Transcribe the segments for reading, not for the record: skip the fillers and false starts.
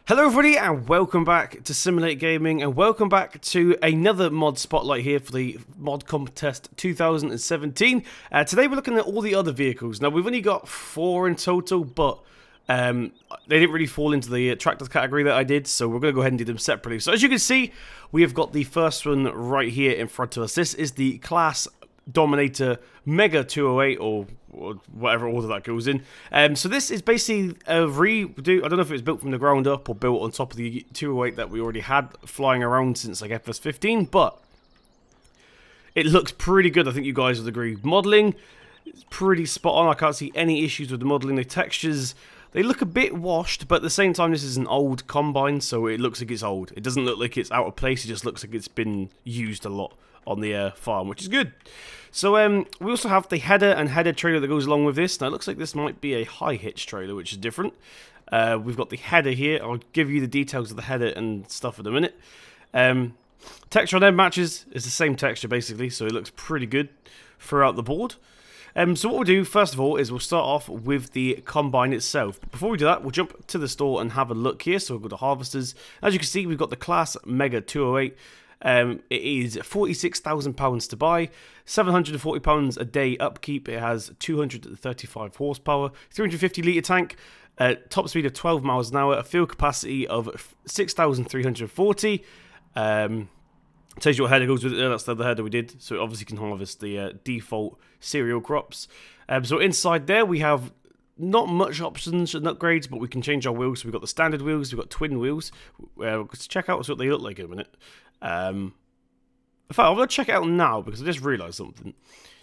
Hello everybody and welcome back to Simulate Gaming and welcome back to another mod spotlight here for the Mod Contest 2017. Today we're looking at all the other vehicles. Now we've only got 4 in total, but they didn't really fall into the tractors category that I did, so we're going to go ahead and do them separately. So as you can see, we have got the first one right here in front of us. This is the Claas Mega 208 or whatever order that goes in. So this is basically a redo. I don't know if it was built from the ground up or built on top of the 208 that we already had flying around since like FS15, but it looks pretty good. I think you guys would agree. Modeling is pretty spot on. I can't see any issues with the modeling. The textures, they look a bit washed, but at the same time this is an old combine, so it looks like it's old. It doesn't look like it's out of place. It just looks like it's been used a lot on the farm, which is good. So we also have the header and header trailer that goes along with this. Now it looks like this might be a high hitch trailer, which is different. We've got the header here. I'll give you the details of the header and stuff in a minute. Texture on them matches. It's the same texture basically, so it looks pretty good throughout the board. So what we'll do first of all is we'll start off with the combine itself. But before we do that, we'll jump to the store and have a look here. So we've got the harvesters. As you can see, we've got the Claas Mega 208. It is £46,000 to buy, £740 a day upkeep. It has 235 horsepower, 350 litre tank, top speed of 12 miles an hour, a fuel capacity of 6,340. Tells you what header goes with it. That's the other header we did, so it obviously can harvest the default cereal crops. So inside there we have not much options and upgrades, but we can change our wheels. So we've got the standard wheels, we've got twin wheels. Let's check out what they look like in a minute. In fact, I'm going to check it out now because I just realised something.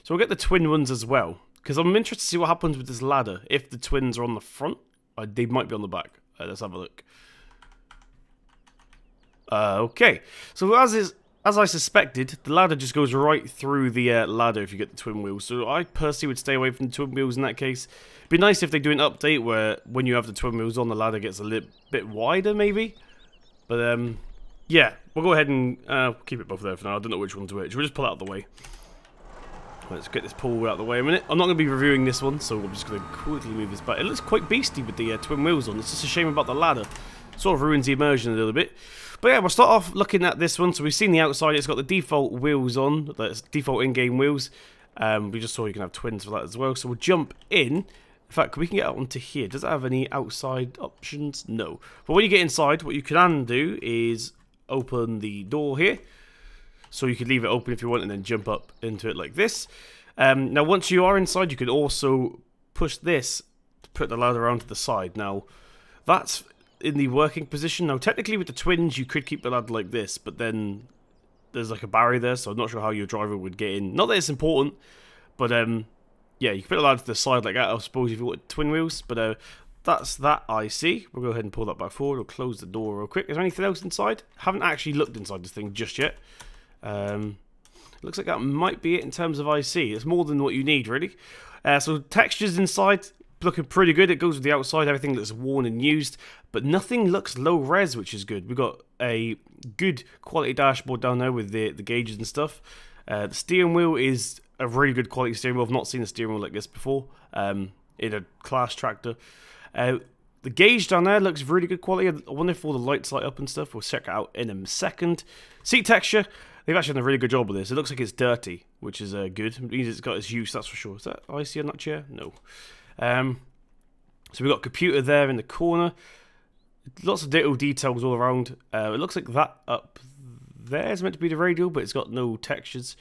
So we'll get the twin ones as well, because I'm interested to see what happens with this ladder. If the twins are on the front, they might be on the back. Let's have a look. Okay, so as I suspected, the ladder just goes right through the ladder if you get the twin wheels. So I personally would stay away from the twin wheels in that case. It'd be nice if they do an update where when you have the twin wheels on, the ladder gets a little bit wider maybe. But yeah, we'll go ahead and keep it both there for now. I don't know which one's which. We'll just pull it out of the way. Let's get this pull out of the way a minute. I'm not going to be reviewing this one, so I'm just going to quickly move this back. It looks quite beastie with the twin wheels on. It's just a shame about the ladder. Sort of ruins the immersion a little bit. But yeah, we'll start off looking at this one. So we've seen the outside. It's got the default wheels on. That's default in-game wheels. We just saw you can have twins for that as well. So we'll jump in. In fact, we can get out onto here. Does it have any outside options? No. But when you get inside, what you can do is open the door here. So you can leave it open if you want and then jump up into it like this. Now, once you are inside, you can also push this to put the ladder around to the side. Now, that's in the working position. Now, technically with the twins, you could keep the ladder like this, but then there's like a barrier there, so I'm not sure how your driver would get in. Not that it's important, but yeah, you can put the ladder to the side like that, I suppose, if you want twin wheels, but that's that I see. We'll go ahead and pull that back forward. We'll close the door real quick. Is there anything else inside? Haven't actually looked inside this thing just yet. Looks like that might be it in terms of IC. It's more than what you need, really. So textures inside, looking pretty good. It goes with the outside. Everything looks worn and used, but nothing looks low res, which is good. We've got a good quality dashboard down there with the gauges and stuff. The steering wheel is a really good quality steering wheel. I've not seen a steering wheel like this before in a Claas tractor. The gauge down there looks really good quality. I wonder if all the lights light up and stuff. We'll check it out in a second. Seat texture, they've actually done a really good job with this. It looks like it's dirty, which is good. It means it's got its use, that's for sure. Is that IC on that chair? No. So we've got a computer there in the corner. Lots of little details all around. It looks like that up there is meant to be the radio, but it's got no textures.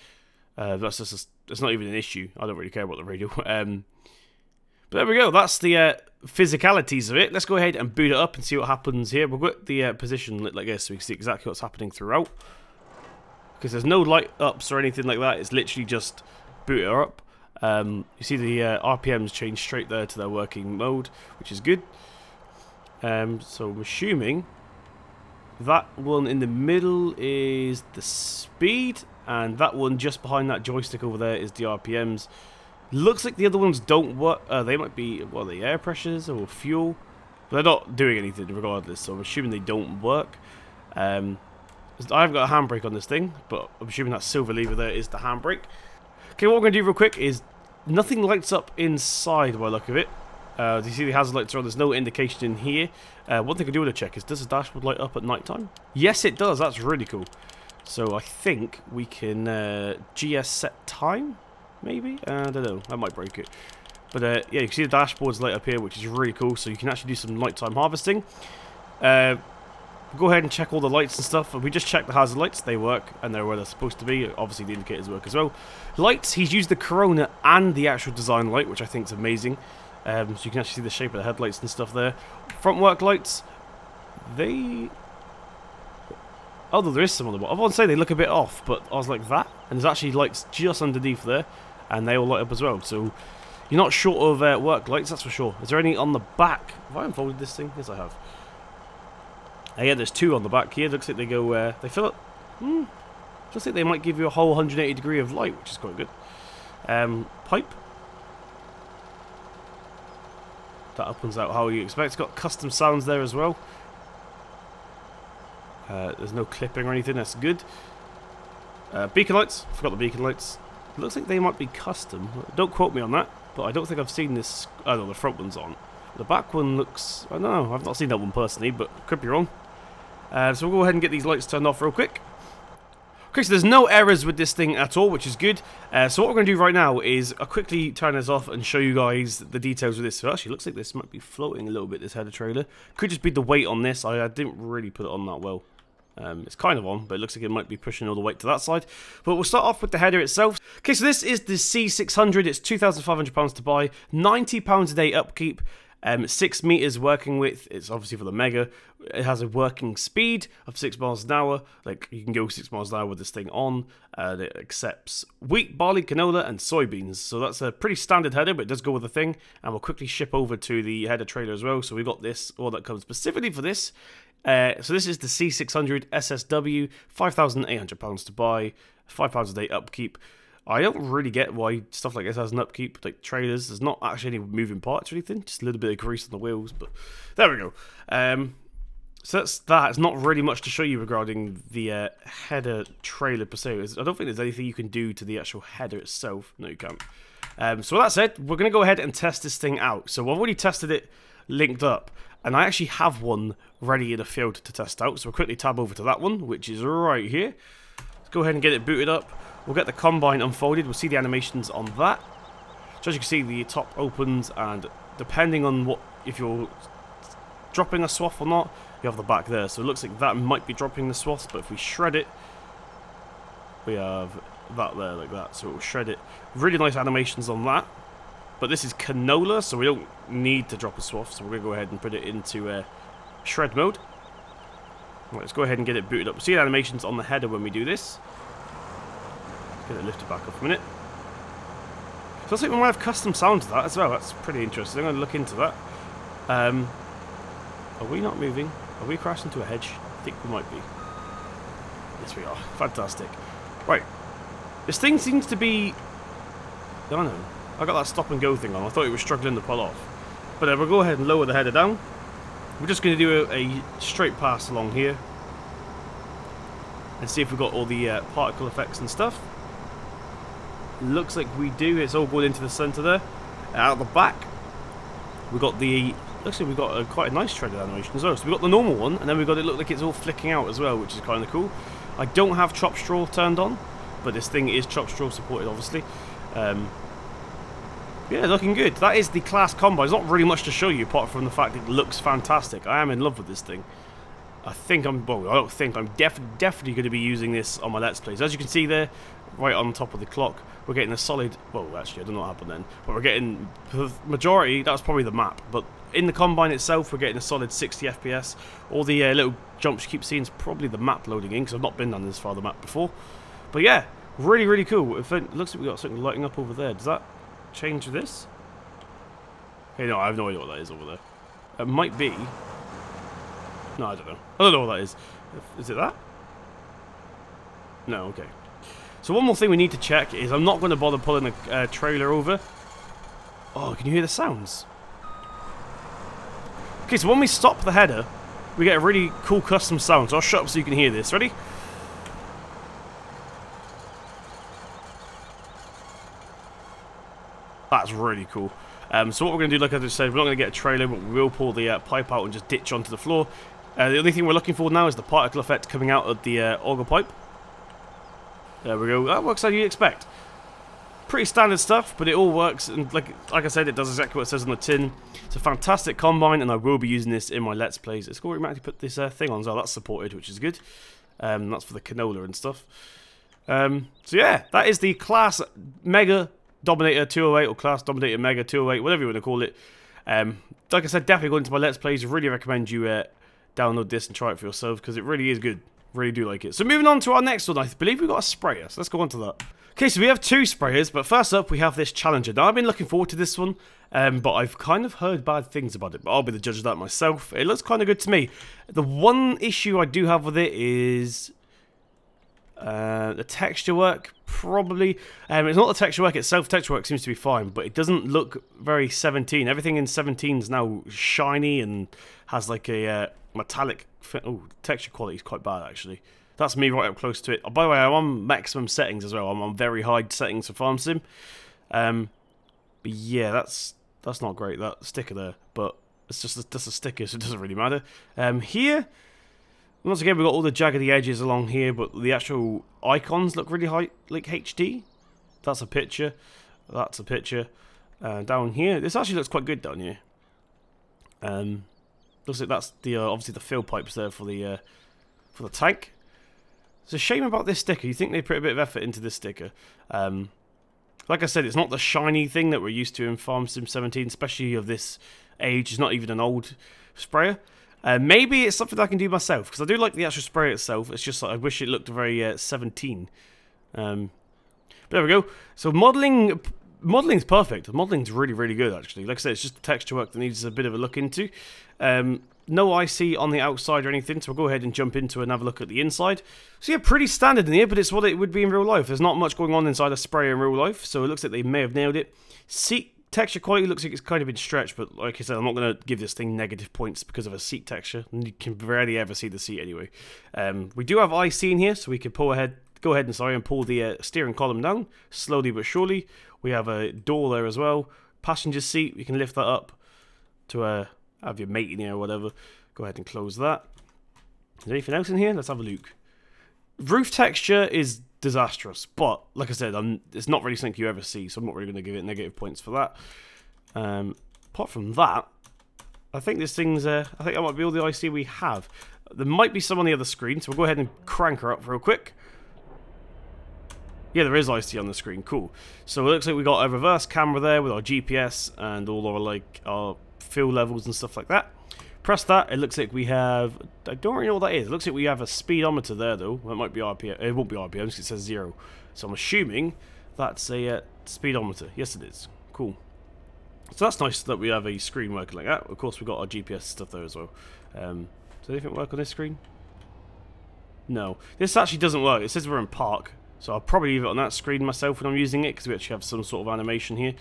That's not even an issue. I don't really care about the radio. But there we go. That's the physicalities of it. Let's go ahead and boot it up and see what happens here. We'll get the position lit like this so we can see exactly what's happening throughout. Because there's no light ups or anything like that. It's literally just boot it up. You see the RPMs change straight there to their working mode, which is good. So I'm assuming that one in the middle is the speed, and that one just behind that joystick over there is the RPMs. Looks like the other ones don't work. They might be, well, the air pressures or fuel. But they're not doing anything regardless, so I'm assuming they don't work. I haven't got a handbrake on this thing, but I'm assuming that silver lever there is the handbrake. Okay, what we're going to do real quick is nothing lights up inside by the look of it. Do you see the hazard lights are on? There's no indication in here. One thing I do want to check is, does the dashboard light up at night time? Yes, it does. That's really cool. So I think we can GS set time, maybe? I don't know. That might break it. But yeah, you can see the dashboards light up here, which is really cool. So you can actually do some nighttime harvesting. Go ahead and check all the lights and stuff. We just checked the hazard lights. They work, and they're where they're supposed to be. Obviously, the indicators work as well. Lights, he's used the Corona and the actual design light, which I think is amazing. So you can actually see the shape of the headlights and stuff there. Front work lights, they... Although there is some on the bottom. I want to say they look a bit off, but I was like, that? And there's actually lights just underneath there, and they all light up as well. So you're not short of work lights, that's for sure. Is there any on the back? Have I unfolded this thing? Yes, I have. Yeah, there's two on the back here. Looks like they go, they fill up. Looks like they might give you a whole 180 degree of light, which is quite good. Pipe. That opens out how you expect. It's got custom sounds there as well. There's no clipping or anything. That's good. Beacon lights. Forgot the beacon lights. It looks like they might be custom. Don't quote me on that, but I don't think I've seen this. I don't know, the front one's on. The back one looks... I don't know. I've not seen that one personally, but could be wrong. So we'll go ahead and get these lights turned off real quick. Okay, so there's no errors with this thing at all, which is good. So what we're going to do right now is I'll quickly turn this off and show you guys the details of this. So it actually looks like this might be floating a little bit, this header trailer. Could just be the weight on this. I didn't really put it on that well. It's kind of on, but it looks like it might be pushing all the weight to that side. But we'll start off with the header itself. Okay, so this is the C600. It's £2,500 to buy, £90 a day upkeep. 6 meters working width. It's obviously for the Mega. It has a working speed of 6 miles an hour. Like, you can go 6 miles an hour with this thing on. It accepts wheat, barley, canola, and soybeans. So that's a pretty standard header, but it does go with the thing. And we'll quickly ship over to the header trailer as well. So we've got this, all that comes specifically for this. So this is the C600 SSW, £5,800 to buy, £5 a day upkeep. I don't really get why stuff like this has an upkeep, like trailers. There's not actually any moving parts or anything, just a little bit of grease on the wheels, but there we go. So that's that. It's not really much to show you regarding the header trailer per se. I don't think there's anything you can do to the actual header itself. No, you can't. So with that said, we're going to go ahead and test this thing out. So I've already tested it linked up, and I actually have one ready in the field to test out. So we'll quickly tab over to that one, which is right here. Let's go ahead and get it booted up. We'll get the combine unfolded. We'll see the animations on that. So as you can see, the top opens, and depending on what, if you're dropping a swath or not, you have the back there. So it looks like that might be dropping the swaths, but if we shred it, we have that there like that. So it will shred it. Really nice animations on that. But this is canola, so we don't need to drop a swath. So we're going to go ahead and put it into shred mode. Right, let's go ahead and get it booted up. We'll see the animations on the header when we do this. Get it lifted back up a minute. So looks like we might have custom sound to that as well. That's pretty interesting. I'm going to look into that. Are we not moving? Are we crashing into a hedge? I think we might be. Yes, we are. Fantastic. Right. This thing seems to be... I don't know. I got that stop and go thing on. I thought it was struggling to pull off. But we'll go ahead and lower the header down. We're just going to do a straight pass along here. And see if we've got all the particle effects and stuff. Looks like we do. It's all going into the center there. Out the back, we've got the... Looks like we've got quite a nice shredded animation as well. So we've got the normal one, and then we've got it look like it's all flicking out as well, which is kind of cool. I don't have chop straw turned on, but this thing is chop straw supported, obviously. Yeah, looking good. That is the Claas Combine. There's not really much to show you apart from the fact it looks fantastic. I am in love with this thing. I think I'm... Well, I don't think. I'm definitely going to be using this on my Let's Plays. As you can see there, right on top of the clock, we're getting a solid... Well, actually, I don't know what happened then. But we're getting... The majority, that was probably the map. But in the Combine itself, we're getting a solid 60 FPS. All the little jumps you keep seeing is probably the map loading in, because I've not been down this far the map before. But yeah, really, really cool. It looks like we've got something lighting up over there. Does that change this? Hey, no, I have no idea what that is over there. It might be... No, I don't know. I don't know what that is. Is it that? No, okay. So one more thing we need to check is I'm not going to bother pulling the trailer over. Oh, can you hear the sounds? Okay, so when we stop the header, we get a really cool custom sound. So I'll shut up so you can hear this. Ready? That's really cool. So what we're going to do, like I just said, we're not going to get a trailer, but we will pull the pipe out and just ditch onto the floor. The only thing we're looking for now is the particle effect coming out of the auger pipe. There we go. That works how you'd expect. Pretty standard stuff, but it all works, and like I said, it does exactly what it says on the tin. It's a fantastic combine, and I will be using this in my Let's Plays. It's cool we actually put this thing on as well. That's supported, which is good. That's for the canola and stuff. So yeah, that is the Claas Mega Dominator 208, or Claas Dominator Mega 208, whatever you want to call it. Like I said, definitely go into my Let's Plays. I really recommend you download this and try it for yourself, because it really is good. Really do like it. So moving on to our next one, I believe we've got a sprayer, so let's go on to that. Okay, so we have two sprayers, but first up we have this Challenger. Now I've been looking forward to this one, but I've kind of heard bad things about it, but I'll be the judge of that myself. It looks kind of good to me. The one issue I do have with it is the texture work, probably. It's not the texture work itself. Texture work seems to be fine, but it doesn't look very 17. Everything in 17 is now shiny and has like a metallic. Oh, texture quality is quite bad actually. That's me right up close to it. Oh, by the way, I'm on maximum settings as well. I'm on very high settings for Farm Sim. But yeah, that's not great, that sticker there. But it's just a sticker, so it doesn't really matter. Here, once again, we've got all the jaggedy edges along here, but the actual icons look really high, like HD. That's a picture. That's a picture. Down here, this actually looks quite good down here. Looks like that's the obviously the fill pipes there for the tank. It's a shame about this sticker. You think they put a bit of effort into this sticker. Like I said, it's not the shiny thing that we're used to in Farm Sim 17, especially of this age. It's not even an old sprayer. Maybe it's something I can do myself, because I do like the actual sprayer itself. It's just like I wish it looked very 17. But there we go. So modeling's perfect. Modeling's really, really good, actually. Like I said, it's just the texture work that needs a bit of a look into. No IC on the outside or anything, so we'll go ahead and jump into and have a look at the inside. So yeah, pretty standard in here, but it's what it would be in real life. There's not much going on inside a sprayer in real life, so it looks like they may have nailed it. Seat texture quality looks like it's kind of been stretched, but like I said, I'm not going to give this thing negative points because of a seat texture. You can rarely ever see the seat anyway. We do have IC in here, so we can go ahead and pull the steering column down, slowly but surely. We have a door there as well. Passenger seat, we can lift that up to have your mate in here or whatever. Go ahead and close that. Is there anything else in here? Let's have a look. Roof texture is disastrous, but like I said, it's not really something you ever see, so I'm not really going to give it negative points for that. Apart from that, I think this thing's, I think that might be all the IC we have. There might be some on the other screen, so we'll go ahead and crank her up real quick. Yeah, there is IC on the screen, cool. So it looks like we got a reverse camera there with our GPS and all our our fill levels and stuff like that. Press that, it looks like we have, I don't really know what that is. It looks like we have a speedometer there though. That might be RPM, it won't be RPM because it says 0. So I'm assuming that's a speedometer. Yes it is, cool. So that's nice that we have a screen working like that. Of course we've got our GPS stuff there as well. Does anything work on this screen? No, this actually doesn't work. It says we're in park. So I'll probably leave it on that screen myself when I'm using it, because we actually have some sort of animation here.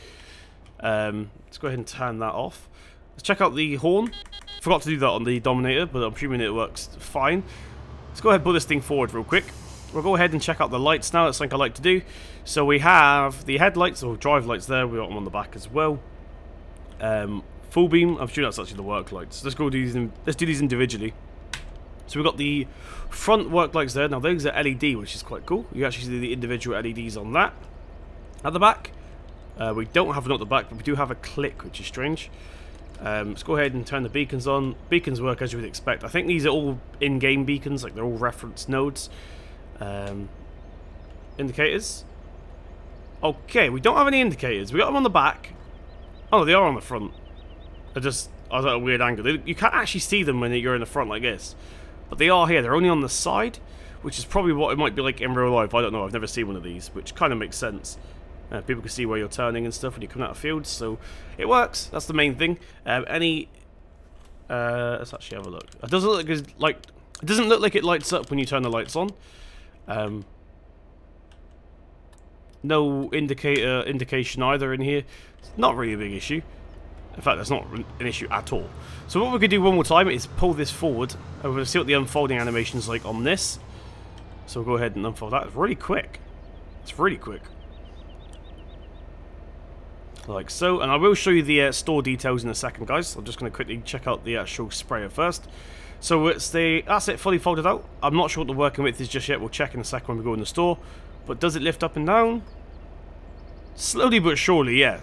Let's go ahead and turn that off. Let's check out the horn. Forgot to do that on the Dominator, but I'm assuming it works fine. Let's go ahead and pull this thing forward real quick. We'll go ahead and check out the lights now. That's something I like to do. So we have the headlights, or drive lights there. We've got them on the back as well. Full beam. I'm sure that's actually the work lights. Let's go do these. Let's do these individually. So we've got the front work lights there. Now those are LED, which is quite cool. You actually see the individual LEDs on that. At the back, we don't have one at the back, but we do have a click, which is strange. Let's go ahead and turn the beacons on. Beacons work as you would expect. I think these are all in-game beacons, like they're all reference nodes. Indicators. Okay, we don't have any indicators. We got them on the back. Oh, they are on the front. I was at a weird angle. You can't actually see them when you're in the front like this. But they are here. They're only on the side, which is probably what it might be like in real life. I don't know. I've never seen one of these, which kind of makes sense. People can see where you're turning and stuff when you come out of fields, so it works. That's the main thing. Let's actually have a look. It doesn't look it doesn't look like it lights up when you turn the lights on. No indication either in here. It's not really a big issue. In fact, that's not an issue at all. So what we could do one more time is pull this forward, and we're going to see what the unfolding animation is like on this. So we'll go ahead and unfold that. It's really quick. It's really quick. like so. And I will show you the store details in a second, guys. I'm just going to quickly check out the actual sprayer first. So that's it, fully folded out. I'm not sure what the working width is just yet. We'll check in a second when we go in the store. But does it lift up and down? Slowly but surely, yeah.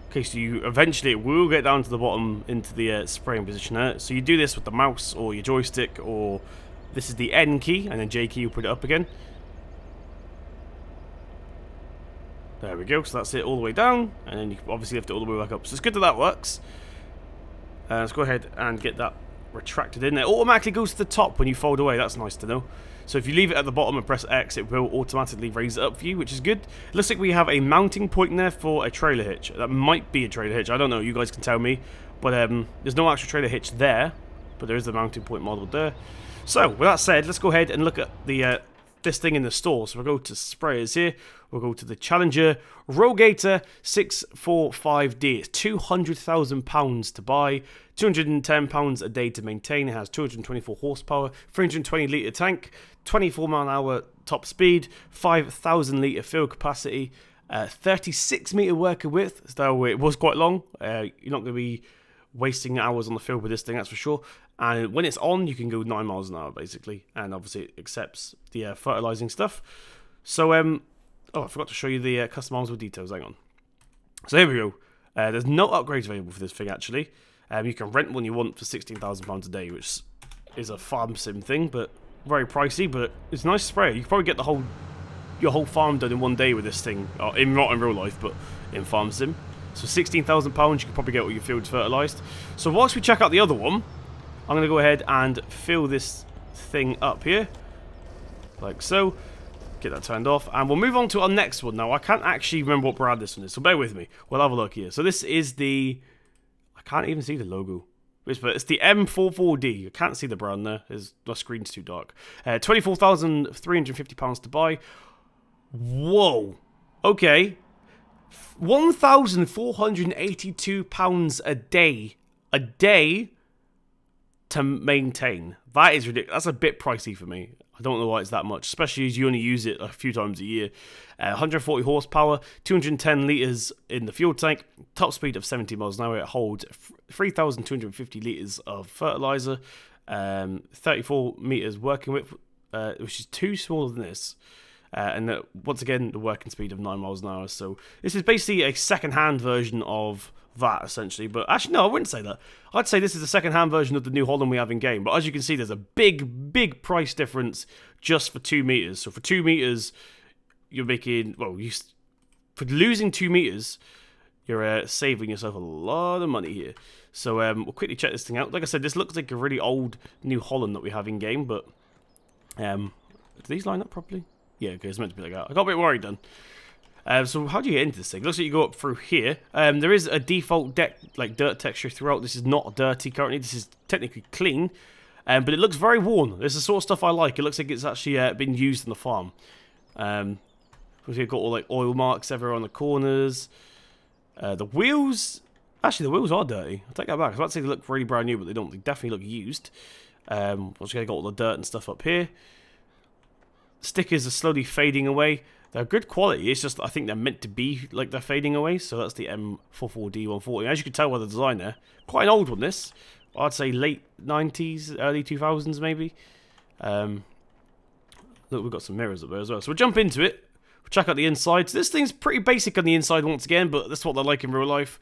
Okay, so eventually it will get down to the bottom into the spraying position there. So you do this with the mouse or your joystick, or this is the N key, and then J key, you put it up again. There we go, so that's it all the way down, and then you obviously lift it all the way back up. So it's good that that works. Let's go ahead and get that retracted in there. It automatically goes to the top when you fold away, that's nice to know. So if you leave it at the bottom and press X, it will automatically raise it up for you, which is good. It looks like we have a mounting point in there for a trailer hitch. That might be a trailer hitch, I don't know, you guys can tell me. But there's no actual trailer hitch there, but there is the mounting point model there. So, with that said, let's go ahead and look at the this thing in the store. So we'll go to sprayers here, we'll go to the Challenger RoGator 645D. It's £200,000 to buy, £210 a day to maintain. It has 224 horsepower, 320 litre tank, 24 mph top speed, 5,000 litre fill capacity, 36 metre working width, so it was quite long. You're not going to be wasting hours on the field with this thing, that's for sure. And when it's on, you can go 9 miles an hour basically, and obviously it accepts the fertilizing stuff. So oh, I forgot to show you the customizable details. Hang on. So here we go. There's no upgrades available for this thing actually. You can rent one you want for £16,000 a day, which is a farm sim thing, but very pricey. But it's a nice sprayer. You can probably get your whole farm done in one day with this thing. Not in real life, but in farm sim. So £16,000, you can probably get all your fields fertilized. So whilst we check out the other one, I'm going to go ahead and fill this thing up here, like so. Get that turned off, and we'll move on to our next one. Now, I can't actually remember what brand this one is, so bear with me. We'll have a look here. So this is the... I can't even see the logo. It's the M44D. I can't see the brand there. The screen's too dark. £24,350 to buy. Whoa. Okay. £1,482 a day. A day to maintain. That is ridiculous. That's a bit pricey for me. I don't know why it's that much, especially as you only use it a few times a year. 140 horsepower, 210 litres in the fuel tank, top speed of 70 miles an hour. It holds 3,250 litres of fertiliser, 34 metres working width, which is too smaller than this. And once again, the working speed of 9 miles an hour. So this is basically a second-hand version of that, essentially. But actually, no, I wouldn't say that. I'd say this is a second-hand version of the New Holland we have in game. But as you can see, there's a big price difference just for 2 meters. So for 2 meters, you're making, well, for losing 2 meters, you're saving yourself a lot of money here. So we'll quickly check this thing out. Like I said, this looks like a really old New Holland that we have in game. But do these line up properly? Yeah, okay, it's meant to be like that. I got a bit worried then. So how do you get into this thing? It looks like you go up through here. There is a default deck, like dirt texture throughout. This is not dirty currently. This is technically clean, but it looks very worn. This is the sort of stuff I like. It looks like it's actually been used in the farm. We've got all like oil marks everywhere on the corners. The wheels, actually the wheels are dirty. I'll take that back. I was about to say they look really brand new, but they don't. They definitely look used. Once again, got all the dirt and stuff up here. Stickers are slowly fading away. They're good quality, it's just I think they're meant to be like they're fading away, so that's the M44D 140. As you can tell by the design there, quite an old one this. I'd say late 90s, early 2000s maybe. Look, we've got some mirrors up there as well. So we'll jump into it, we'll check out the inside. So this thing's pretty basic on the inside once again, but that's what they're like in real life.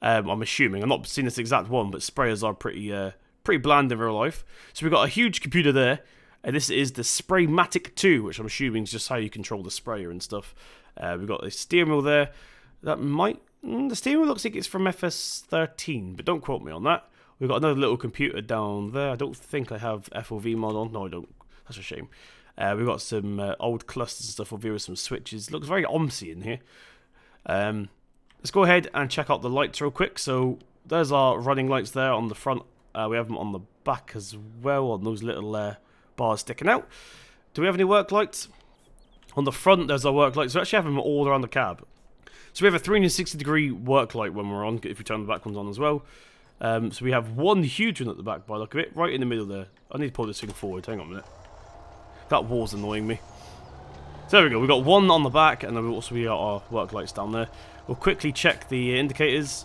I'm assuming. I'm not seeing this exact one, but sprayers are pretty bland in real life. So we've got a huge computer there. And this is the Spraymatic 2, which I'm assuming is just how you control the sprayer and stuff. We've got the steering wheel there. That might... the steering wheel looks like it's from FS13, but don't quote me on that. We've got another little computer down there. I don't think I have FOV mod on. No, I don't. That's a shame. We've got some old clusters and stuff over here with some switches. Looks very OMSI in here. Let's go ahead and check out the lights real quick. So there's our running lights there on the front. We have them on the back as well, on those little... bars sticking out. Do we have any work lights? On the front there's our work lights. We actually have them all around the cab. So we have a 360-degree work light when we're on, if we turn the back ones on as well. So we have one huge one at the back by the look of it, right in the middle there. I need to pull this thing forward, hang on a minute. That wall's annoying me. So there we go, we've got one on the back, and then we also got our work lights down there. We'll quickly check the indicators.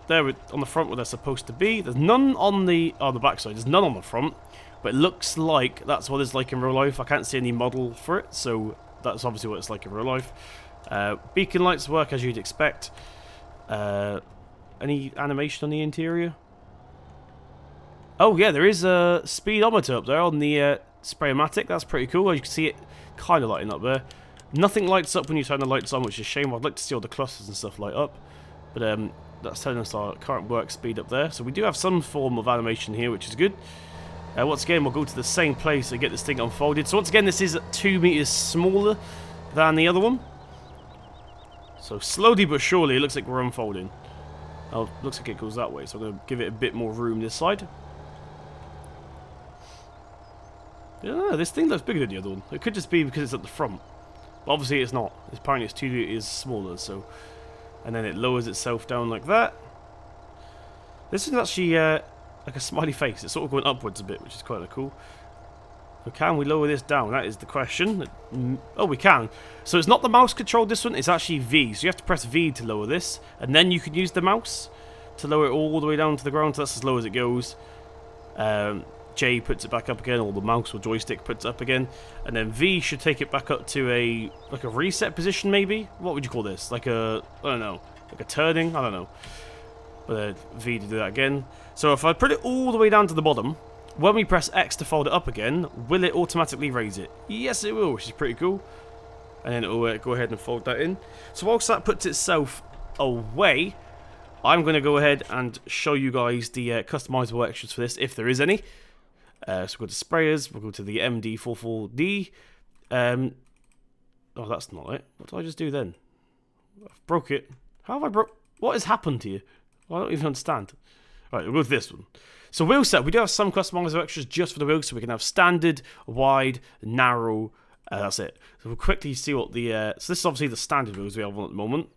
There on the front where they're supposed to be. There's none on the back side. There's none on the front. But it looks like that's what it's like in real life. I can't see any model for it, so that's obviously what it's like in real life. Beacon lights work as you'd expect. Any animation on the interior? Oh yeah, there is a speedometer up there on the Spraymatic. That's pretty cool. You can see it kind of lighting up there. Nothing lights up when you turn the lights on, which is a shame. I'd like to see all the clusters and stuff light up. But that's telling us our current work speed up there. So we do have some form of animation here, which is good. Once again, we'll go to the same place and get this thing unfolded. So once again, this is 2 meters smaller than the other one. So slowly but surely, it looks like we're unfolding. Oh, looks like it goes that way, so I'm going to give it a bit more room this side. Yeah, this thing looks bigger than the other one. It could just be because it's at the front. But obviously it's not. Apparently it's 2 meters smaller, so... And then it lowers itself down like that. This is actually... like a smiley face. It's sort of going upwards a bit, which is quite cool. So can we lower this down? That is the question. Oh, we can. So it's not the mouse controlled this one, it's actually V. So you have to press V to lower this, and then you can use the mouse to lower it all the way down to the ground. So that's as low as it goes. J puts it back up again, or the mouse or joystick puts it up again, and then V should take it back up to a reset position maybe? What would you call this? Like a, I don't know, like a turning? I don't know. But V to do that again. So if I put it all the way down to the bottom, when we press X to fold it up again, will it automatically raise it? Yes, it will, which is pretty cool. And then it will go ahead and fold that in. So whilst that puts itself away, I'm going to go ahead and show you guys the customizable extras for this, if there is any. So we'll go to sprayers, we'll go to the MD44D. Oh, that's not it. What did I just do then? I've broke it. How have I broke? What has happened to you? I don't even understand. Right, we'll go with this one. So wheel set, we do have some customizable extras just for the wheels, so we can have standard, wide, narrow, that's it. So we'll quickly see what the, so this is obviously the standard wheels we have on at the moment.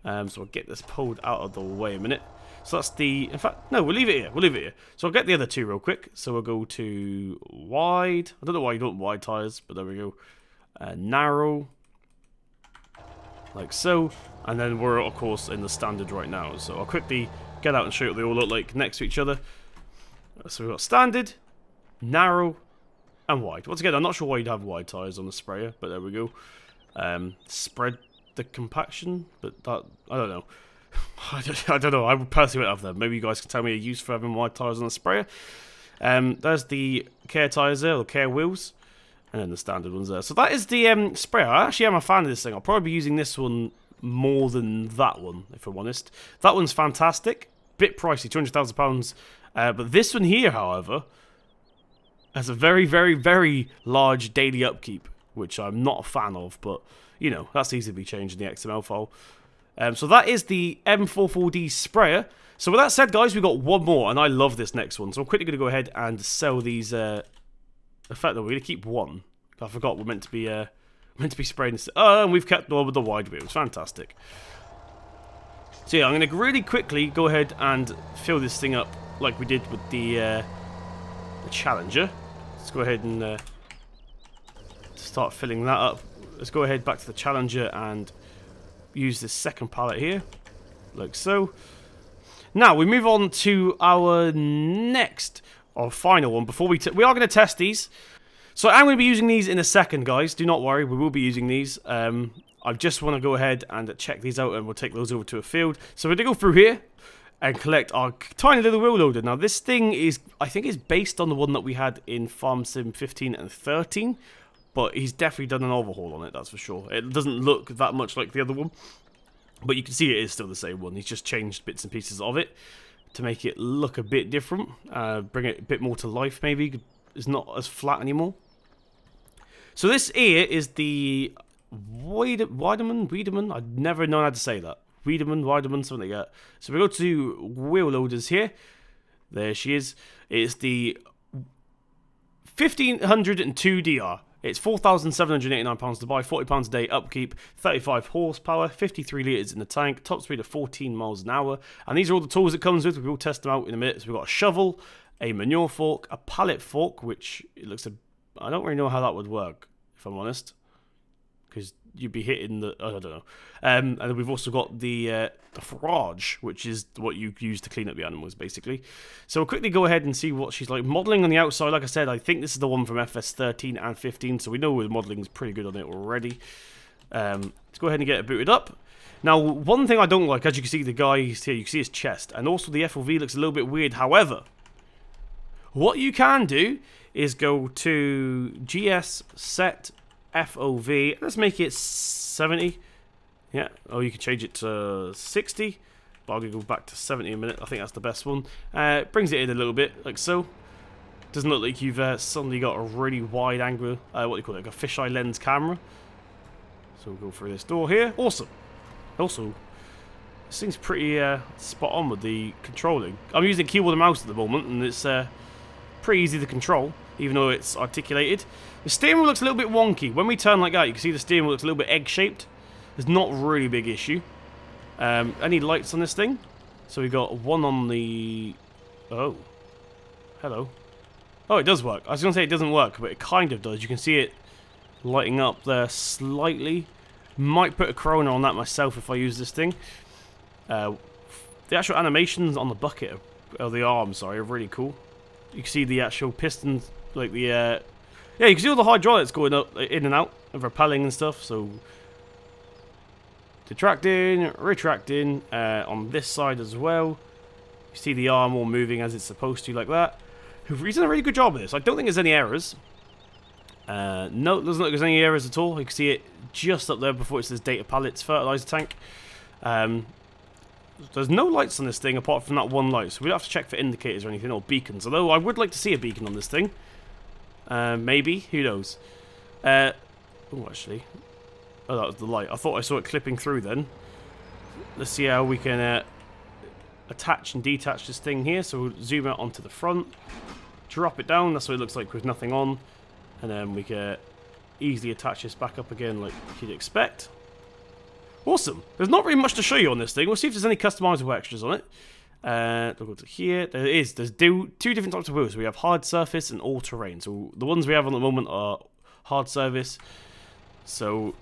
So we'll get this pulled out of the way a minute. So that's the, in fact, no, we'll leave it here, So I'll get the other two real quick. So we'll go to wide, I don't know why you don't want wide tyres, but there we go. Narrow, like so. And then we're, of course, in the standard right now. So I'll quickly get out and show you what they all look like next to each other. So we've got standard, narrow, and wide. Once again, I'm not sure why you'd have wide tyres on the sprayer, but there we go. Spread the compaction, but that, I don't know. I don't know. I personally wouldn't have them. Maybe you guys can tell me a use for having wide tyres on the sprayer. There's the care tyres there, or care wheels. And then the standard ones there. So that is the sprayer. I actually am a fan of this thing. I'll probably be using this one more than that one, if I'm honest. That one's fantastic. Bit pricey, £200,000. But this one here, however, has a very, very, very large daily upkeep, which I'm not a fan of, but, you know, that's easily to be changed in the XML file. So that is the M44D sprayer. So with that said, guys, we've got one more, and I love this next one. So I'm quickly going to go ahead and sell these. In fact, no, we're going to keep one. I forgot we're meant to be spraying this. Oh, and we've kept one with the wide wheels. Fantastic. So yeah, I'm going to really quickly go ahead and fill this thing up like we did with the Challenger. Let's go ahead and start filling that up. Let's go ahead back to the Challenger and use this second pallet here, like so. Now we move on to our next or final one. Before we are going to test these. So I'm going to be using these in a second, guys. Do not worry, we will be using these. I just want to go ahead and check these out, and we'll take those over to a field. So we're going to go through here and collect our tiny little wheel loader. Now this thing is, I think, is based on the one that we had in Farm Sim 15 and 13. But he's definitely done an overhaul on it, that's for sure. It doesn't look that much like the other one, but you can see it is still the same one. He's just changed bits and pieces of it to make it look a bit different, bring it a bit more to life maybe. It's not as flat anymore. So this here is the Weidemann, I've never known how to say that. Weidemann, something like that. So we go to wheel loaders here. There she is. It's the 1502 DR. It's £4,789 to buy, £40 a day upkeep, 35 horsepower, 53 litres in the tank, top speed of 14 miles an hour. And these are all the tools it comes with. We will test them out in a minute. So we've got a shovel, a manure fork, a pallet fork, which it looks I don't really know how that would work, if I'm honest. Because you'd be hitting the, I don't know. And then we've also got the forage, which is what you use to clean up the animals, basically. So we'll quickly go ahead and see what she's like. Modelling on the outside, like I said, I think this is the one from FS13 and 15, so we know the modelling is pretty good on it already. Let's go ahead and get it booted up. Now, one thing I don't like, as you can see the guys here, you can see his chest, and also the FOV looks a little bit weird. However, what you can do is go to GS set FOV. Let's make it 70. Yeah, or you can change it to 60. But I'll go back to 70 in a minute. I think that's the best one. It brings it in a little bit, like so. Doesn't look like you've suddenly got a really wide angle, what do you call it, like a fisheye lens camera. So we'll go through this door here. Awesome. Also, this thing's pretty spot on with the controlling. I'm using keyboard and mouse at the moment, and it's pretty easy to control, even though it's articulated. The steering wheel looks a little bit wonky. When we turn like that, you can see the steering wheel looks a little bit egg-shaped. It's not really a big issue. Any lights on this thing? So we got one on the... Oh. Hello. Oh, it does work. I was going to say it doesn't work, but it kind of does. You can see it lighting up there slightly. Might put a corona on that myself if I use this thing. The actual animations on the bucket, or the arm, sorry, are really cool. You can see the actual pistons, like the... yeah, you can see all the hydraulics going up, in and out, and repelling and stuff, so... Detracting, retracting, on this side as well. You see the arm all moving as it's supposed to, like that. He's done a really good job of this. I don't think there's any errors. No, it doesn't look like there's any errors at all. You can see it just up there before it says data pallets, fertilizer tank. There's no lights on this thing apart from that one light, so we don't have to check for indicators or anything, or beacons. Although I would like to see a beacon on this thing. Maybe, who knows? Oh, actually, oh, that was the light. I thought I saw it clipping through then. Let's see how we can attach and detach this thing here. So we'll zoom out onto the front, drop it down. That's what it looks like with nothing on. And then we can easily attach this back up again like you'd expect. Awesome. There's not really much to show you on this thing. We'll see if there's any customizable extras on it. We'll go to here. There is. There's two different types of wheels. We have hard surface and all-terrain. So the ones we have on the moment are hard surface. So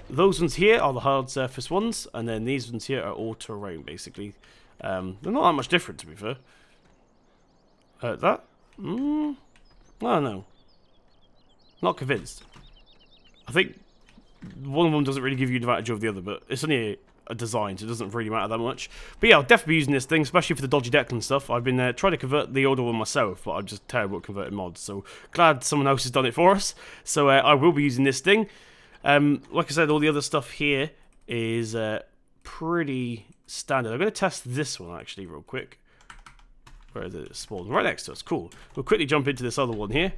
those ones here are the hard surface ones. And then these ones here are all-terrain, basically. They're not that much different, to be fair. That? I don't know. Not convinced. I think one of them doesn't really give you an advantage over the other, but it's only a design, so it doesn't really matter that much. But yeah, I'll definitely be using this thing, especially for the dodgy deck and stuff. I've been trying to convert the older one myself, but I'm just terrible at converting mods, so glad someone else has done it for us. So I will be using this thing. Like I said, all the other stuff here is pretty standard. I'm going to test this one, actually, real quick. Where is it? Spawned right next to us. Cool. We'll quickly jump into this other one here,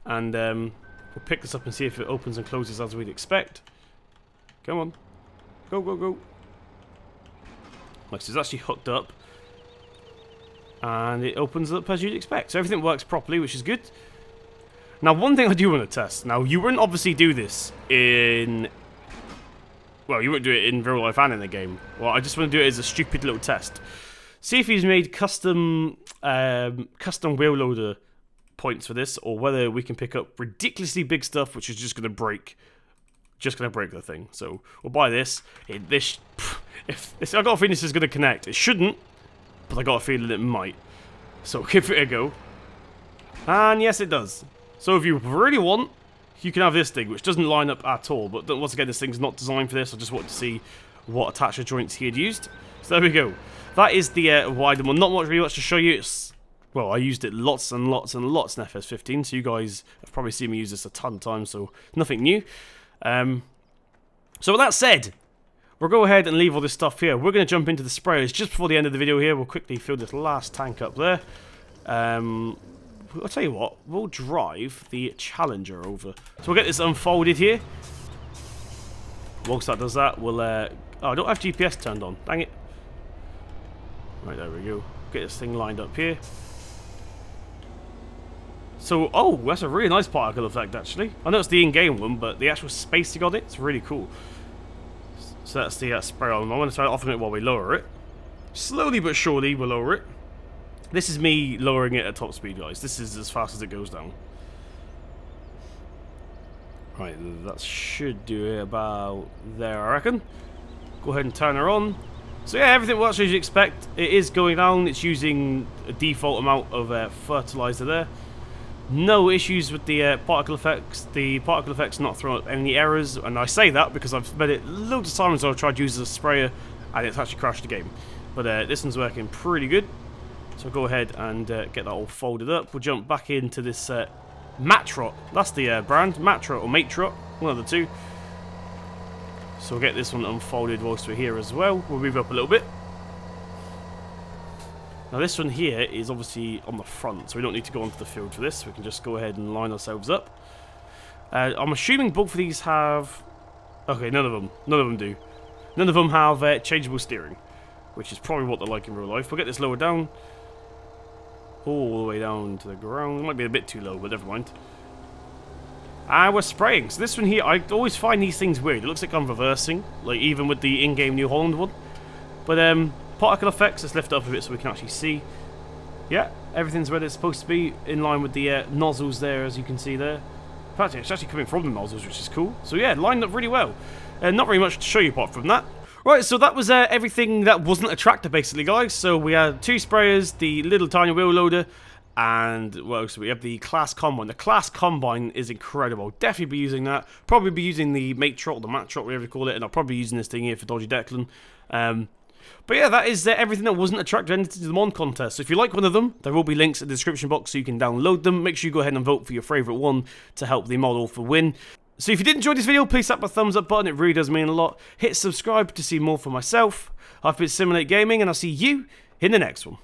and we'll pick this up and see if it opens and closes as we'd expect. Come on. Go, go, go. Like, so it's actually hooked up. And it opens up as you'd expect. So everything works properly, which is good. Now, one thing I do want to test. Now, you wouldn't obviously do this in... Well, you wouldn't do it in real life and in the game. Well, I just want to do it as a stupid little test. See if he's made custom wheel loader points for this, or whether we can pick up ridiculously big stuff, which is just going to break the thing. So we'll buy this. I got a feeling this is going to connect. It shouldn't, but I got a feeling it might. So give it a go. And yes, it does. So if you really want, you can have this thing, which doesn't line up at all. But once again, this thing's not designed for this. I just wanted to see what attacher joints he had used. So there we go. That is the Weidemann. Not really much to show you. Well, I used it lots and lots and lots in FS15, so you guys have probably seen me use this a ton of times, so nothing new. So with that said, we'll go ahead and leave all this stuff here. We're going to jump into the sprayers just before the end of the video here. We'll quickly fill this last tank up there. I'll tell you what, we'll drive the Challenger over. So we'll get this unfolded here. Once that does that, we'll... oh, I don't have GPS turned on. Dang it. Right, there we go. Get this thing lined up here. So, oh, that's a really nice particle effect, actually. I know it's the in-game one, but the actual spacing on it's really cool. So that's the spray on. I'm going to try to off it while we lower it. Slowly but surely, we'll lower it. This is me lowering it at top speed, guys. This is as fast as it goes down. Right, that should do it about there, I reckon. Go ahead and turn her on. So yeah, everything works as you expect. It is going down. It's using a default amount of fertilizer there. No issues with the particle effects. The particle effects not throwing up any errors, and I say that because I've met it loads of times. I've tried to use a sprayer, and it's actually crashed the game. But this one's working pretty good. So go ahead and get that all folded up. We'll jump back into this Matrot. That's the brand, Matrot or Matrot, one of the two. So we'll get this one unfolded whilst we're here as well. We'll move up a little bit. Now this one here is obviously on the front, so we don't need to go onto the field for this. We can just go ahead and line ourselves up. I'm assuming both of these have... Okay, none of them do. None of them have changeable steering, which is probably what they're like in real life. We'll get this lower down. All the way down to the ground. It might be a bit too low, but never mind. And we're spraying. So this one here, I always find these things weird. It looks like I'm reversing, like even with the in-game New Holland one. But particle effects, let's lift it up a bit so we can actually see. Yeah, everything's where it's supposed to be, in line with the nozzles there, as you can see there. In fact, it's actually coming from the nozzles, which is cool. So yeah, lined up really well. Not very much to show you apart from that. Right, so that was everything that wasn't a tractor, basically, guys. So we had 2 sprayers, the little tiny wheel loader, and what else? We have the Claas Combine. The Claas Combine is incredible. Definitely be using that. Probably be using the Matrot, or the Matrot, whatever you call it, and I'll probably be using this thing here for Dodgy Declan. But yeah, that is everything that wasn't a tractor entered into the mod contest. So if you like one of them, there will be links in the description box so you can download them. Make sure you go ahead and vote for your favourite one to help the mod author win. So if you did enjoy this video, please tap the thumbs up button, it really does mean a lot. Hit subscribe to see more from myself. I've been Simulate Gaming, and I'll see you in the next one.